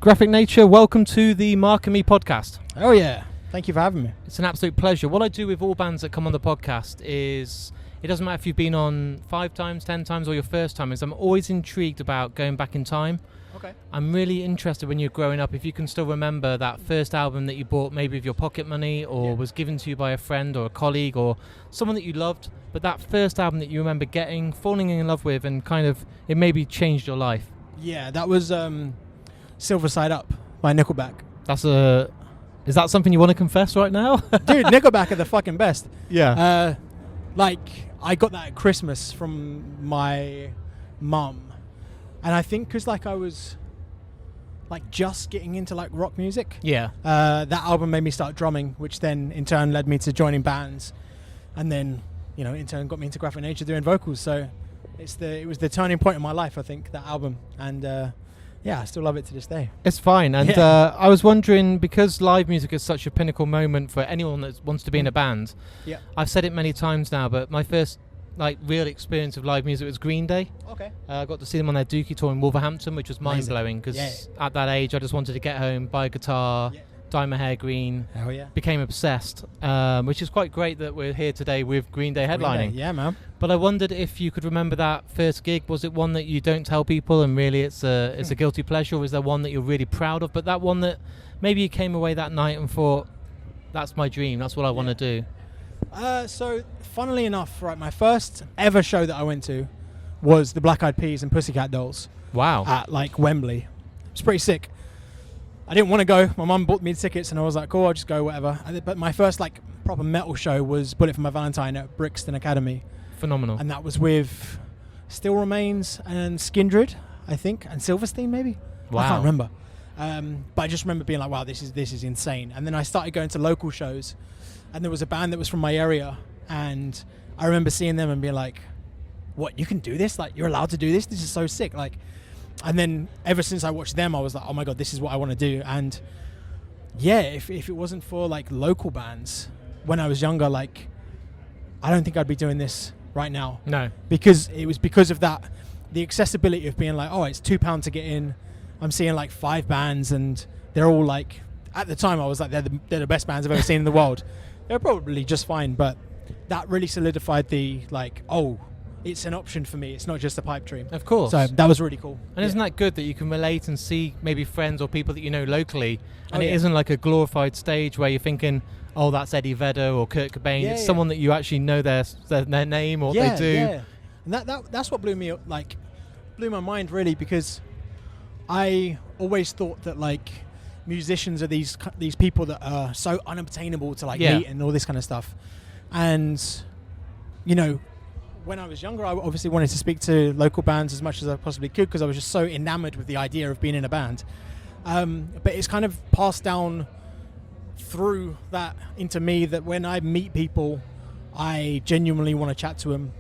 Graphic Nature, welcome to the Mark and Me podcast. Oh yeah, thank you for having me. It's an absolute pleasure. What I do with all bands that come on the podcast is, it doesn't matter if you've been on 5 times, 10 times, or your first time, is I'm always intrigued about going back in time. Okay. I'm really interested when you're growing up, if you can still remember that first album that you bought maybe with your pocket money or was given to you by a friend or a colleague or someone that you loved, but that first album that you remember getting, falling in love with, and kind of it maybe changed your life. Yeah, that was Silver Side Up by Nickelback. Is that something you want to confess right now? Dude, Nickelback are the fucking best. Yeah. I got that at Christmas from my mum. And I think because I was just getting into rock music. Yeah. That album made me start drumming, which then in turn led me to joining bands, and then in turn got me into Graphic Nature doing vocals. So it was the turning point in my life, I think, that album, and I still love it to this day. It's fine. And I was wondering, because live music is such a pinnacle moment for anyone that wants to be in a band. Yeah. I've said it many times now, but my first real experience of live music was Green Day. Okay. I got to see them on their Dookie tour in Wolverhampton, which was mind-blowing, because at that age I just wanted to get home, buy a guitar, dye my hair green. Hell yeah. Became obsessed, which is quite great that we're here today with Green Day headlining. Yeah, man. But I wondered if you could remember that first gig. Was it one that you don't tell people and really it's a guilty pleasure, or is there one that you're really proud of, but that one that maybe you came away that night and thought, that's my dream, that's what I want to do? So, funnily enough, my first ever show that I went to was the Black Eyed Peas and Pussycat Dolls. Wow. At Wembley. It's pretty sick. I didn't want to go. My mum bought me the tickets, and I was like, cool, I'll just go, whatever. But my first proper metal show was Bullet for My Valentine at Brixton Academy. Phenomenal. And that was with Still Remains and Skindred, I think, and Silverstein maybe. Wow. I can't remember. But I just remember being like, wow, this is insane. And then I started going to local shows, and there was a band that was from my area, and I remember seeing them and being like, what, you can do this? You're allowed to do this? This is so sick. And then ever since I watched them, I was like, oh my God, this is what I want to do. And yeah, if it wasn't for local bands when I was younger, I don't think I'd be doing this right now. No. Because it was because of that, the accessibility of being it's £2 to get in. I'm seeing 5 bands, and they're all at the time I was they're the best bands I've ever seen in the world. They're probably just fine, but that really solidified the it's an option for me. It's not just a pipe dream. Of course. So that was really cool. And isn't that good that you can relate and see maybe friends or people that you know locally, and it isn't a glorified stage where you're thinking, oh, that's Eddie Vedder or Kurt Cobain. It's someone that you actually know their name or what they do. Yeah. And that's what blew me up, blew my mind really, because I always thought that musicians are these people that are so unobtainable to meet and all this kind of stuff. And when I was younger, I obviously wanted to speak to local bands as much as I possibly could, because I was just so enamored with the idea of being in a band. But it's kind of passed down through that into me that when I meet people, I genuinely want to chat to them.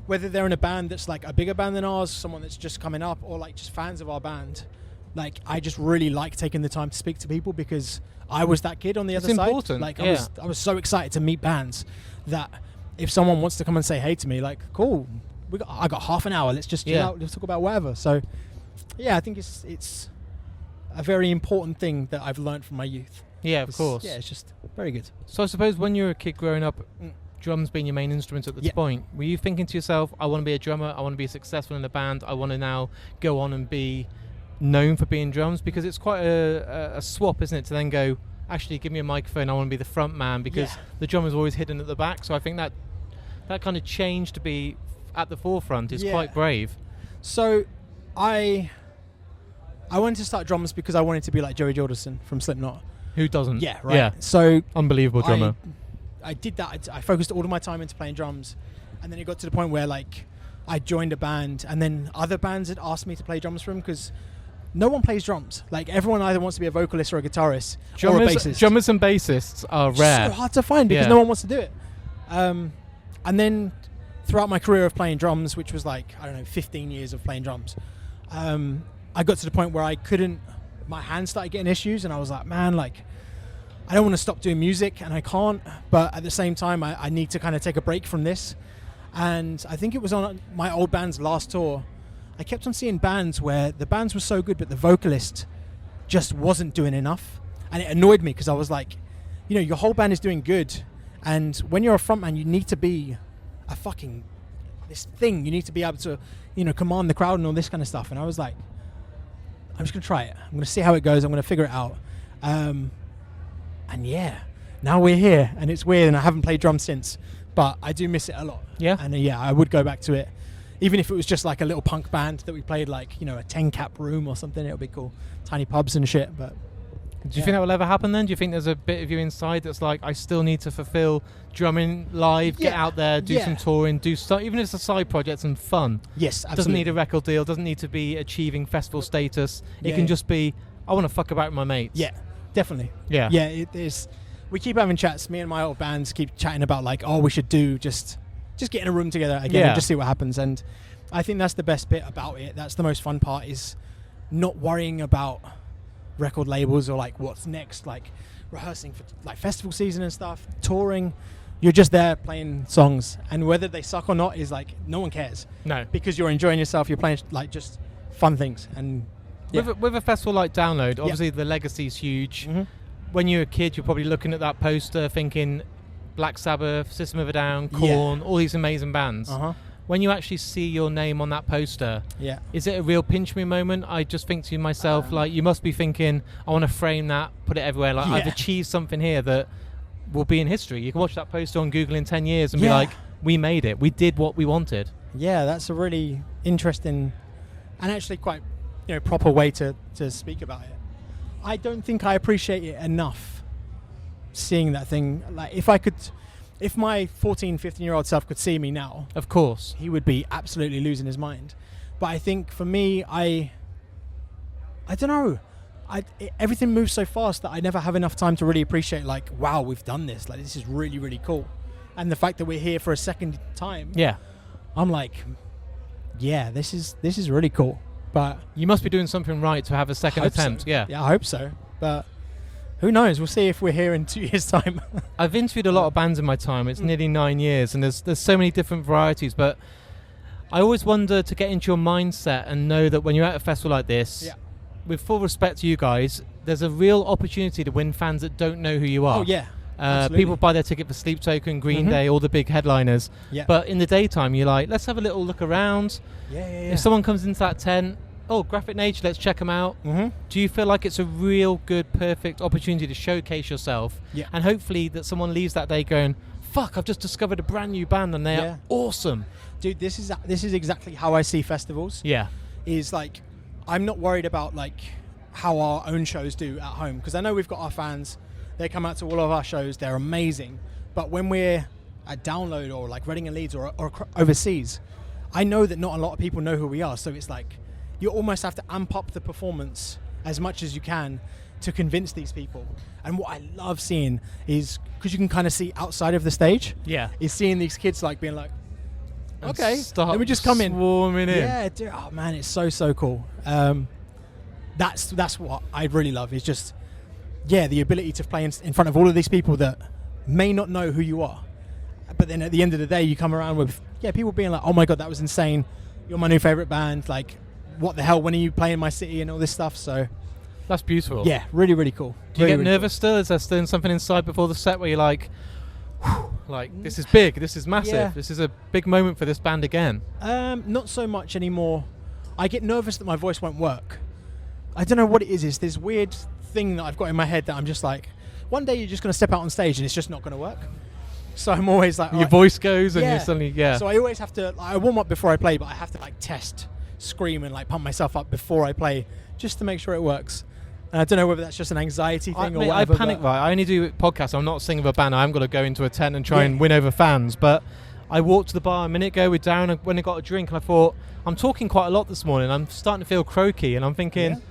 Whether they're in a band that's a bigger band than ours, someone that's just coming up, or just fans of our band. I just really like taking the time to speak to people, because I was that kid on the other side. It's important. I was so excited to meet bands that if someone wants to come and say hey to me, cool, I got half an hour, let's just chill out, let's talk about whatever. So I think it's a very important thing that I've learned from my youth. Yeah, of course. Yeah, it's just very good. So I suppose when you were a kid growing up, drums being your main instrument at this point, were you thinking to yourself, I want to be a drummer, I want to be successful in a band, I want to now go on and be known for being drums? Because it's quite a swap, isn't it, to then go, actually give me a microphone, I want to be the front man, because the drummer's always hidden at the back. So I think that kind of change to be at the forefront is quite brave. So I wanted to start drums because I wanted to be like Joey Jordison from Slipknot. Who doesn't? Yeah, right. Yeah. So unbelievable drummer. I did that. I focused all of my time into playing drums, and then it got to the point where I joined a band, and then other bands had asked me to play drums for them, because no one plays drums. Everyone either wants to be a vocalist or a guitarist or a bassist. Drummers and bassists are rare. So hard to find because no one wants to do it. And then throughout my career of playing drums, which was 15 years of playing drums, I got to the point where my hands started getting issues, and I was like, man, I don't want to stop doing music, and I can't, but at the same time, I need to kind of take a break from this. And I think it was on my old band's last tour, I kept on seeing bands where the bands were so good, but the vocalist just wasn't doing enough, and it annoyed me because I was like, you know, your whole band is doing good, and when you're a frontman, you need to be a fucking this thing. You need to be able to, you know, command the crowd and all this kind of stuff. And I was like, I'm just gonna try it. I'm gonna see how it goes. I'm gonna figure it out. And yeah, now we're here, and it's weird, and I haven't played drums since, but I do miss it a lot. Yeah. And yeah, I would go back to it, even if it was just like a little punk band that we played, like, you know, a 10-cap room or something. It would be cool. Tiny pubs and shit. But do you think that will ever happen then? Do you think there's a bit of you inside that's like, I still need to fulfill drumming live, get out there, do some touring, do stuff, even if it's a side project and fun? Yes, absolutely. Doesn't need a record deal, doesn't need to be achieving festival status. It can just be, I want to fuck about with my mates. Yeah, definitely. Yeah. Yeah, it is. We keep having chats. Me and my old bands keep chatting about like, oh, we should do just get in a room together again and just see what happens. And I think that's the best bit about it. That's the most fun part, is not worrying about record labels or like what's next, like rehearsing for like festival season and stuff, touring. You're just there playing songs, and whether they suck or not is like, no one cares. No, because you're enjoying yourself. You're playing like just fun things. And with a festival like Download, obviously the legacy's huge. Mm-hmm. When you're a kid, you're probably looking at that poster thinking Black Sabbath, System of a Down, Korn, all these amazing bands. When you actually see your name on that poster, is it a real pinch me moment? I just think to myself, like, you must be thinking, I want to frame that, put it everywhere. Like, I've achieved something here that will be in history. You can watch that poster on Google in 10 years and be like, we made it. We did what we wanted. Yeah, that's a really interesting and actually quite, you know, proper way to speak about it. I don't think I appreciate it enough, seeing that thing. Like, if my 14, 15-year-old self could see me now, of course, he would be absolutely losing his mind. But I think for me, I don't know. Everything moves so fast that I never have enough time to really appreciate, like, wow, we've done this. Like, this is really, really cool. And the fact that we're here for a second time, I'm like, yeah, this is really cool. But you must be doing something right to have a second attempt. So. Yeah, I hope so. But who knows? We'll see if we're here in 2 years' time. I've interviewed a lot of bands in my time. It's nearly 9 years, and there's so many different varieties. But I always wonder to get into your mindset and know that when you're at a festival like this, with full respect to you guys, there's a real opportunity to win fans that don't know who you are. Oh, yeah. People buy their ticket for Sleep Token, Green Day, all the big headliners. Yeah. But in the daytime, you're like, let's have a little look around. If someone comes into that tent, Graphic Nature, let's check them out. Do you feel like it's a real good, perfect opportunity to showcase yourself? And hopefully that someone leaves that day going, fuck, I've just discovered a brand new band and they're awesome. Dude, this is exactly how I see festivals. Is like, I'm not worried about like how our own shows do at home, because I know we've got our fans. They come out to all of our shows. They're amazing. But when we're at Download or like Reading and Leeds or overseas, I know that not a lot of people know who we are. So it's like, you almost have to amp up the performance as much as you can to convince these people. And what I love seeing is, because you can kind of see outside of the stage, is seeing these kids like being like, okay, let me just come in. Swarming in. Yeah, dude, oh man, it's so cool. That's what I really love, is just, the ability to play in front of all of these people that may not know who you are. But then at the end of the day, you come around with, people being like, oh my God, that was insane. You're my new favorite band. Like, what the hell, when are you playing my city and all this stuff? So that's beautiful. Yeah, really, really cool. Do you get nervous still? Is there still something inside before the set where you're like, this is big, this is massive, this is a big moment for this band again? Not so much anymore. I get nervous that my voice won't work. I don't know what it is. It's this weird thing that I've got in my head that I'm just like, one day you're just going to step out on stage and it's just not going to work. So I'm always like, your voice goes and you're suddenly, So I always have to, I warm up before I play, but I have to like test, scream and like pump myself up before I play, just to make sure it works. And I don't know whether that's just an anxiety thing or whatever. I panic, right? I only do podcasts. I'm not singing with a band. I haven't got to go into a tent and try and win over fans. But I walked to the bar a minute ago with Darren when I got a drink, and I thought, I'm talking quite a lot this morning. I'm starting to feel croaky, and I'm thinking,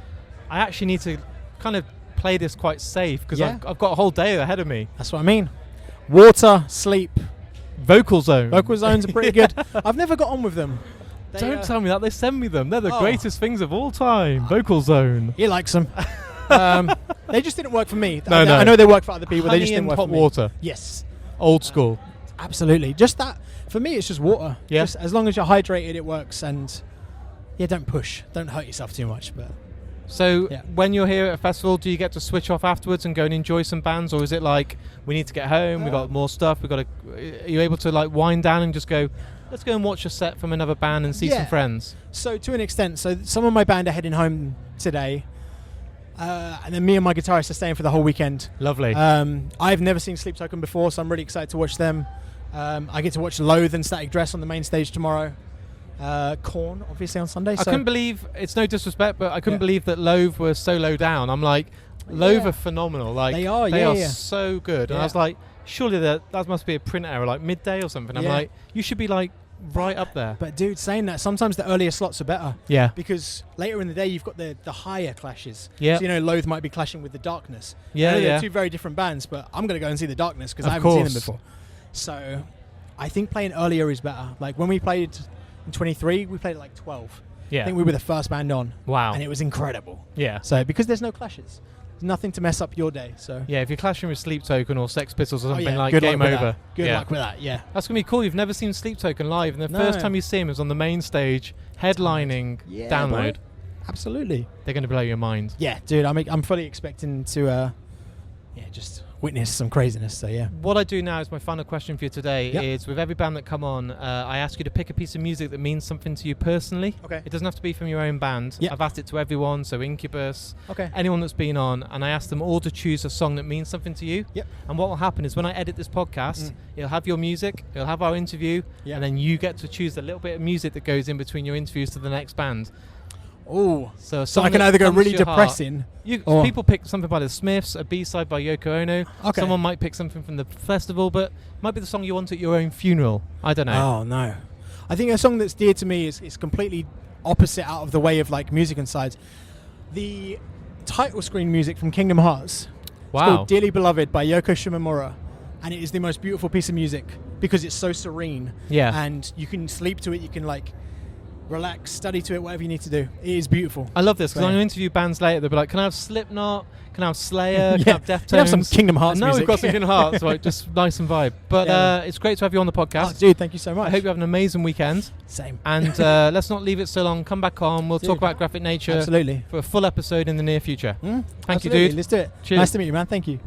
I actually need to kind of play this quite safe, because I've got a whole day ahead of me. That's what I mean. Water, sleep, vocal zone. Vocal zones are pretty good. I've never got on with them. Don't tell me that. They send me them. They're the greatest things of all time. Vocal zone. He likes them. They just didn't work for me. No. I know they work for other people. Honey they just didn't work hot for me. Water. Yes. Old school. Absolutely. Just that. For me, it's just water. Yeah. Just as long as you're hydrated, it works. And don't push. Don't hurt yourself too much. But So when you're here at a festival, do you get to switch off afterwards and go and enjoy some bands, or is it like we need to get home, we've got more stuff, are you able to like wind down and just go, let's go and watch a set from another band and see some friends? So to an extent, so some of my band are heading home today, and then me and my guitarist are staying for the whole weekend. Lovely. I've never seen Sleep Token before, so I'm really excited to watch them. I get to watch Loathe and Static Dress on the main stage tomorrow. Korn, obviously, on Sunday. I couldn't believe, it's no disrespect, but I couldn't believe that Loathe were so low down. I'm like, Loathe are phenomenal. Like they are so good. And I was like, surely that must be a print error, like midday or something. I'm like, you should be like right up there. But dude, saying that, sometimes the earlier slots are better. Yeah. Because later in the day, you've got the higher clashes. Yeah. So, Loathe might be clashing with the Darkness. Yeah, they're two very different bands, but I'm going to go and see the Darkness because I haven't seen them before. So I think playing earlier is better. Like when we played in 23, we played at like 12. Yeah. I think we were the first band on. Wow. And it was incredible. Yeah. So because there's no clashes, there's nothing to mess up your day. So yeah, if you're clashing with Sleep Token or Sex Pistols or something, like good game over. Good luck with that. Yeah. That's gonna be cool. You've never seen Sleep Token live, and the first time you see him is on the main stage headlining Download. Boy. Absolutely. They're gonna blow your mind. Yeah, dude. I'm fully expecting to just witness some craziness. So yeah. What I do now is my final question for you today is, with every band that come on, I ask you to pick a piece of music that means something to you personally. Okay. It doesn't have to be from your own band. Yep. I've asked it to everyone, so Incubus, okay, anyone that's been on, and I ask them all to choose a song that means something to you. Yep. And what will happen is when I edit this podcast, it'll have your music, it'll have our interview, and then you get to choose the little bit of music that goes in between your interviews to the next band. Oh, so I can either go really depressing. People pick something by the Smiths, a B-side by Yoko Ono. Okay. Someone might pick something from the festival, but might be the song you want at your own funeral. I don't know. Oh no, I think a song that's dear to me is completely opposite out of the way of like music and sides. The title screen music from Kingdom Hearts. Wow. It's called Dearly Beloved by Yoko Shimomura, and it is the most beautiful piece of music because it's so serene. Yeah. And you can sleep to it. You can like relax, study to it, whatever you need to do. It is beautiful. I love this because I'm going to interview bands later. They'll be like, can I have Slipknot? Can I have Slayer? Can I have Deftones? Can I have some Kingdom Hearts music? No, we've got some Kingdom Hearts, right? Just nice and vibe. But it's great to have you on the podcast. Oh, dude, thank you so much. I hope you have an amazing weekend. Same. And let's not leave it so long. Come back on. We'll talk about Graphic Nature. Absolutely. For a full episode in the near future. Thank Absolutely. you, dude. Let's do it. Cheers. Nice to meet you, man. Thank you.